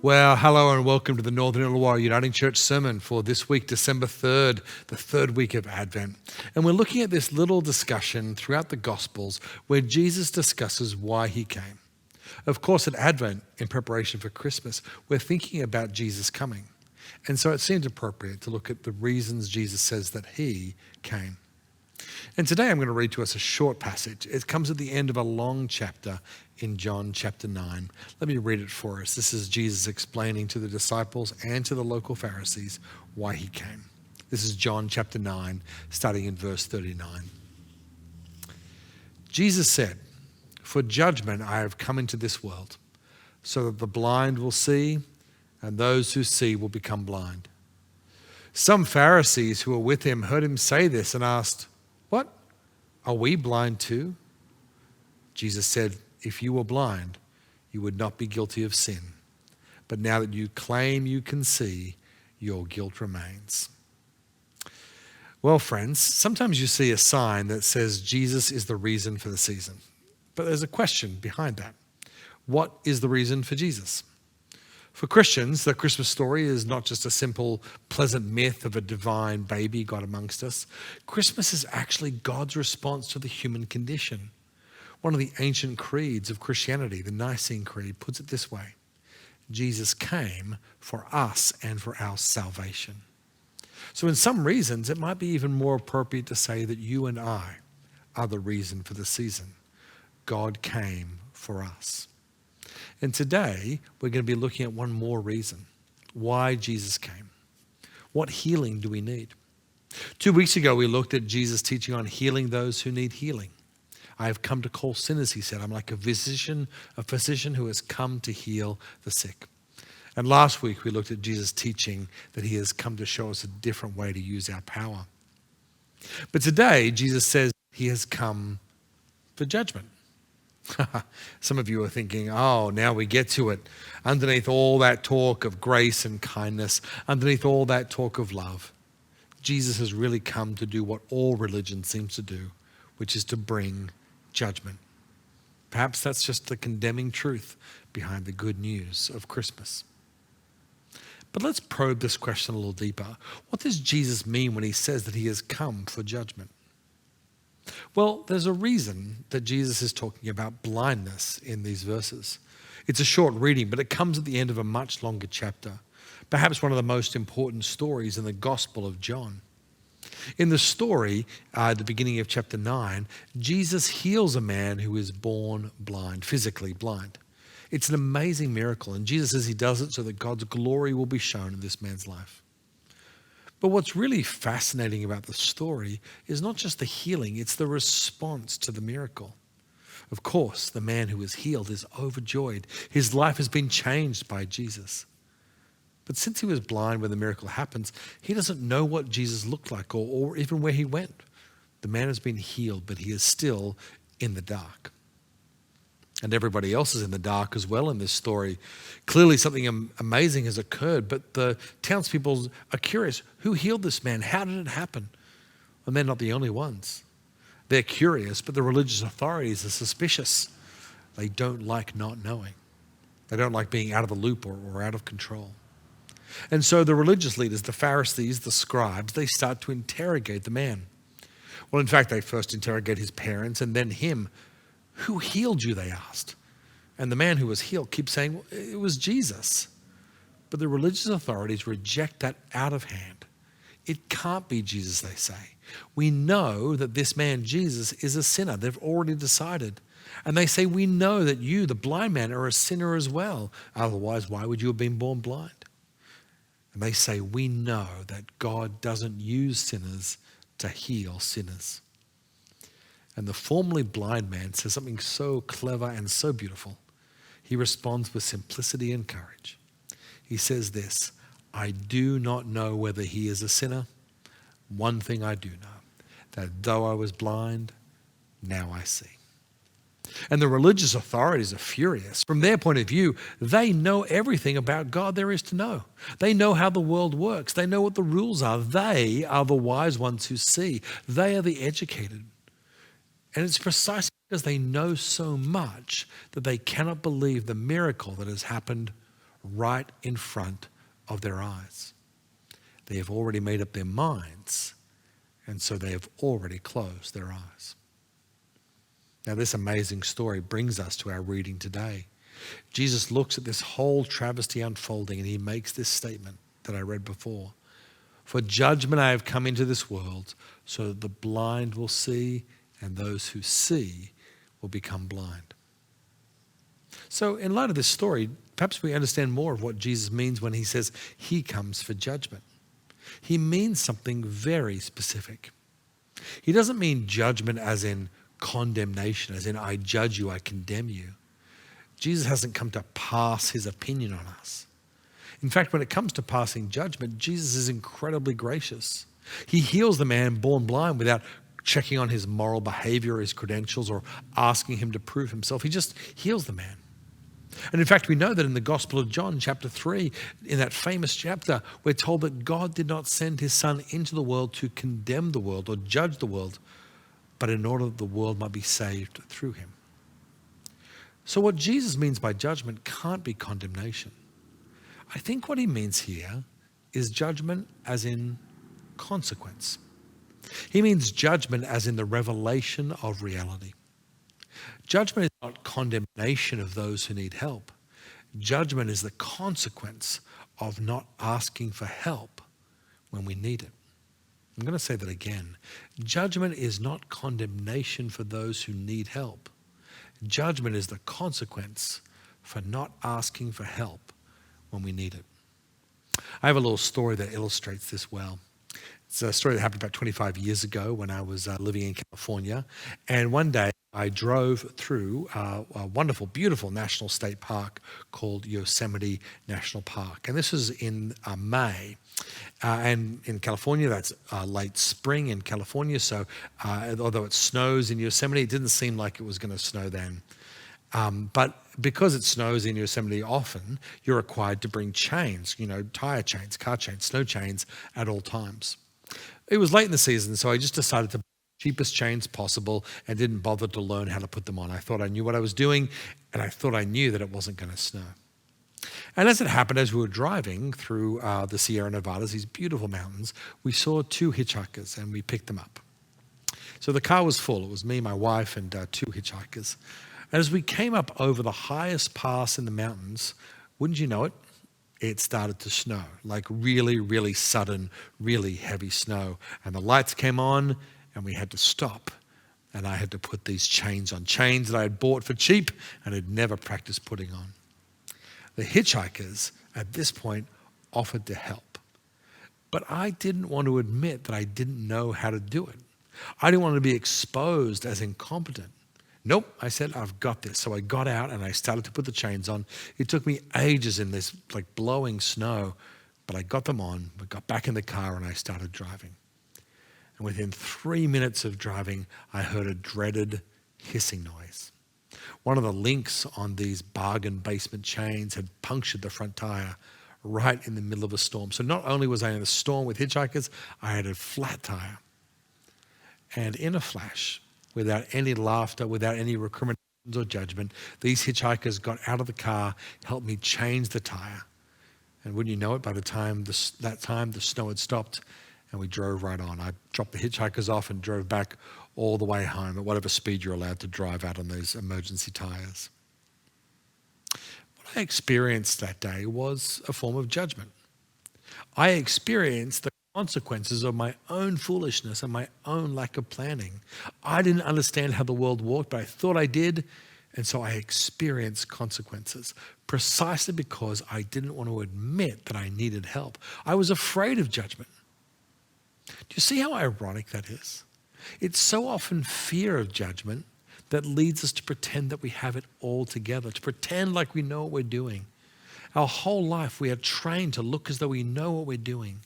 Well, hello and welcome to the Northern Illawarra Uniting Church sermon for this week, December 3rd, the third week of Advent. And we're looking at this little discussion throughout the Gospels where Jesus discusses why he came. Of course, at Advent, in preparation for Christmas, we're thinking about Jesus coming. And so it seems appropriate to look at the reasons Jesus says that he came. And today I'm going to read to us a short passage. It comes at the end of a long chapter in John chapter 9. Let me read it for us. This is Jesus explaining to the disciples and to the local Pharisees why he came. This is John chapter 9, starting in verse 39. Jesus said, "For judgment I have come into this world, so that the blind will see, and those who see will become blind." Some Pharisees who were with him heard him say this and asked, "What? Are we blind too?" Jesus said, "If you were blind, you would not be guilty of sin. But now that you claim you can see, your guilt remains." Well, friends, sometimes you see a sign that says Jesus is the reason for the season. But there's a question behind that. What is the reason for Jesus? For Christians, the Christmas story is not just a simple, pleasant myth of a divine baby God amongst us. Christmas is actually God's response to the human condition. One of the ancient creeds of Christianity, the Nicene Creed, puts it this way: Jesus came for us and for our salvation. So in some reasons, it might be even more appropriate to say that you and I are the reason for the season. God came for us. And today, we're going to be looking at one more reason, why Jesus came. What healing do we need? 2 weeks ago, we looked at Jesus' teaching on healing those who need healing. "I have come to call sinners," he said. "I'm like a physician who has come to heal the sick." And last week, we looked at Jesus' teaching that he has come to show us a different way to use our power. But today, Jesus says he has come for judgment. Some of you are thinking, oh, now we get to it. Underneath all that talk of grace and kindness, underneath all that talk of love, Jesus has really come to do what all religion seems to do, which is to bring judgment. Perhaps that's just the condemning truth behind the good news of Christmas. But let's probe this question a little deeper. What does Jesus mean when he says that he has come for judgment? Well, there's a reason that Jesus is talking about blindness in these verses. It's a short reading, but it comes at the end of a much longer chapter, perhaps one of the most important stories in the Gospel of John. In the story, at the beginning of chapter 9, Jesus heals a man who is born blind, physically blind. It's an amazing miracle, and Jesus says he does it so that God's glory will be shown in this man's life. But what's really fascinating about the story is not just the healing, it's the response to the miracle. Of course, the man who is healed is overjoyed. His life has been changed by Jesus. But since he was blind when the miracle happens, he doesn't know what Jesus looked like or even where he went. The man has been healed, but he is still in the dark. And everybody else is in the dark as well in this story. Clearly something amazing has occurred, but the townspeople are curious. Who healed this man? How did it happen? And they're not the only ones. They're curious, but the religious authorities are suspicious. They don't like not knowing. They don't like being out of the loop or out of control. And so the religious leaders, the Pharisees, the scribes, they start to interrogate the man. Well, in fact, they first interrogate his parents and then him. "Who healed you?" they asked. And the man who was healed keeps saying, "Well, it was Jesus." But the religious authorities reject that out of hand. It can't be Jesus, they say. "We know that this man, Jesus, is a sinner." They've already decided. And they say, "We know that you, the blind man, are a sinner as well. Otherwise, why would you have been born blind?" And they say, "We know that God doesn't use sinners to heal sinners." And the formerly blind man says something so clever and so beautiful. He responds with simplicity and courage. He says this: "I do not know whether he is a sinner. One thing I do know, that though I was blind, now I see." And the religious authorities are furious. From their point of view, they know everything about God there is to know. They know how the world works. They know what the rules are. They are the wise ones who see. They are the educated. And it's precisely because they know so much that they cannot believe the miracle that has happened right in front of their eyes. They have already made up their minds, and so they have already closed their eyes. Now, this amazing story brings us to our reading today. Jesus looks at this whole travesty unfolding, and he makes this statement that I read before. For judgment I have come into this world, so that the blind will see, and those who see will become blind. So in light of this story, perhaps we understand more of what Jesus means when he says he comes for judgment. He means something very specific. He doesn't mean judgment as in condemnation, as in I judge you, I condemn you. Jesus hasn't come to pass his opinion on us. In fact, when it comes to passing judgment, Jesus is incredibly gracious. He heals the man born blind without checking on his moral behavior, his credentials, or asking him to prove himself. He just heals the man. And in fact, we know that in the Gospel of John, chapter 3, in that famous chapter, we're told that God did not send his Son into the world to condemn the world or judge the world, but in order that the world might be saved through him. So what Jesus means by judgment can't be condemnation. I think what he means here is judgment as in consequence. He means judgment as in the revelation of reality. Judgment is not condemnation of those who need help. Judgment is the consequence of not asking for help when we need it. I'm going to say that again. Judgment is not condemnation for those who need help. Judgment is the consequence for not asking for help when we need it. I have a little story that illustrates this well. It's a story that happened about 25 years ago when I was living in California. And one day I drove through a wonderful, beautiful national state park called Yosemite National Park. And this was in May. And in California, that's late spring in California. So although it snows in Yosemite, it didn't seem like it was going to snow then. But because it snows in Yosemite often, you're required to bring chains, tire chains, car chains, snow chains at all times. It was late in the season, so I just decided to buy the cheapest chains possible and didn't bother to learn how to put them on. I thought I knew what I was doing, and I thought I knew that it wasn't going to snow. And as it happened, as we were driving through the Sierra Nevadas, these beautiful mountains, we saw two hitchhikers, and we picked them up. So the car was full. It was me, my wife, and two hitchhikers. And as we came up over the highest pass in the mountains, wouldn't you know it, it started to snow, like really, really sudden, really heavy snow. And the lights came on and we had to stop. And I had to put these chains on, chains that I had bought for cheap and had never practiced putting on. The hitchhikers at this point offered to help. But I didn't want to admit that I didn't know how to do it. I didn't want to be exposed as incompetent. Nope, I said, I've got this. So I got out and I started to put the chains on. It took me ages in this blowing snow, but I got them on, we got back in the car and I started driving. And within 3 minutes of driving, I heard a dreaded hissing noise. One of the links on these bargain basement chains had punctured the front tire right in the middle of a storm. So not only was I in a storm with hitchhikers, I had a flat tire. And in a flash, without any laughter, without any recriminations or judgment, these hitchhikers got out of the car, helped me change the tire. And wouldn't you know it, by the time the snow had stopped and we drove right on. I dropped the hitchhikers off and drove back all the way home at whatever speed you're allowed to drive out on those emergency tires. What I experienced that day was a form of judgment. I experienced the consequences of my own foolishness and my own lack of planning. I didn't understand how the world worked, but I thought I did, and so I experienced consequences precisely because I didn't want to admit that I needed help. I was afraid of judgment. Do you see how ironic that is? It's so often fear of judgment that leads us to pretend that we have it all together, to pretend like we know what we're doing. Our whole life we are trained to look as though we know what we're doing.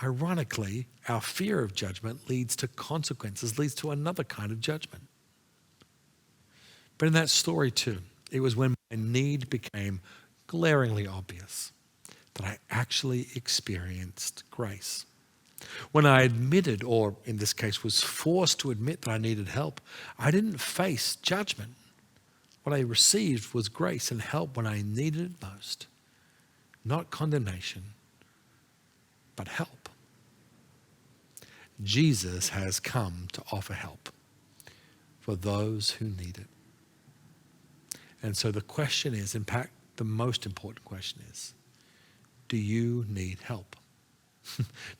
Ironically, our fear of judgment leads to consequences, leads to another kind of judgment. But in that story too, it was when my need became glaringly obvious that I actually experienced grace. When I admitted, or in this case was forced to admit that I needed help, I didn't face judgment. What I received was grace and help when I needed it most. not condemnation, but help. Jesus has come to offer help for those who need it. And so the question is, in fact, the most important question is, do you need help?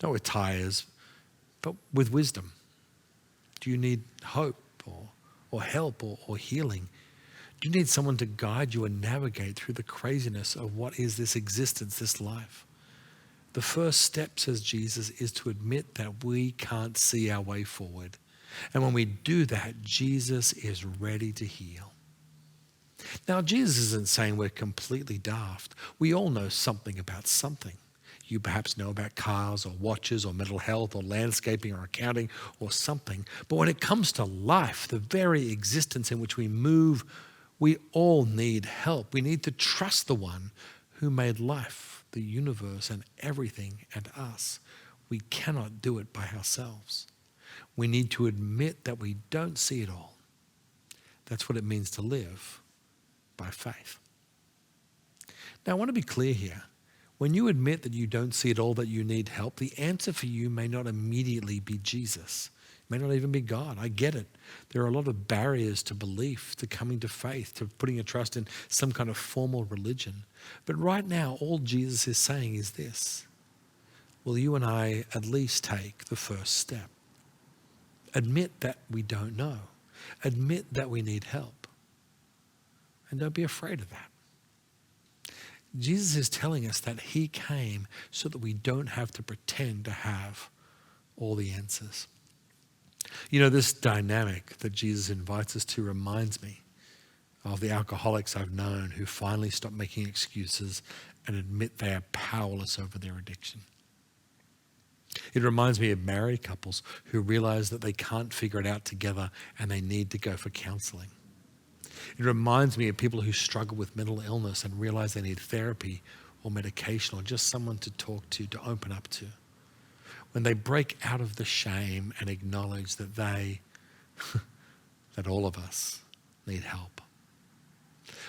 Not with tires, but with wisdom. Do you need hope or help or healing? Do you need someone to guide you and navigate through the craziness of what is this existence, this life? The first step, says Jesus, is to admit that we can't see our way forward. And when we do that, Jesus is ready to heal. Now, Jesus isn't saying we're completely daft. We all know something about something. You perhaps know about cars or watches or mental health or landscaping or accounting or something. But when it comes to life, the very existence in which we move, we all need help. We need to trust the one who made life, the universe, and everything, and us. We cannot do it by ourselves. We need to admit that we don't see it all. That's what it means to live by faith. Now, I want to be clear here. When you admit that you don't see it all, that you need help, the answer for you may not immediately be Jesus. It may not even be God. I get it. There are a lot of barriers to belief, to coming to faith, to putting your trust in some kind of formal religion. But right now, all Jesus is saying is this: will you and I at least take the first step? Admit that we don't know. Admit that we need help. And don't be afraid of that. Jesus is telling us that he came so that we don't have to pretend to have all the answers. You know, this dynamic that Jesus invites us to reminds me of the alcoholics I've known who finally stop making excuses and admit they are powerless over their addiction. It reminds me of married couples who realize that they can't figure it out together and they need to go for counseling. It reminds me of people who struggle with mental illness and realize they need therapy or medication or just someone to talk to open up to. When they break out of the shame and acknowledge that that all of us need help.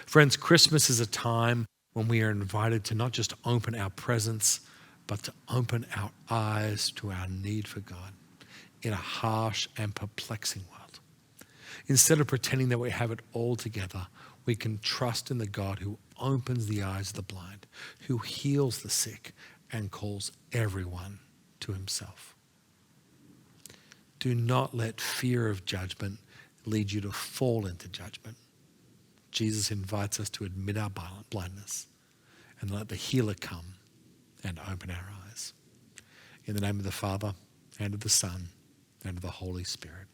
Friends, Christmas is a time when we are invited to not just open our presence, but to open our eyes to our need for God in a harsh and perplexing world. Instead of pretending that we have it all together, we can trust in the God who opens the eyes of the blind, who heals the sick, and calls everyone to himself. Do not let fear of judgment lead you to fall into judgment. Jesus invites us to admit our blindness and let the healer come and open our eyes. In the name of the Father, and of the Son, and of the Holy Spirit.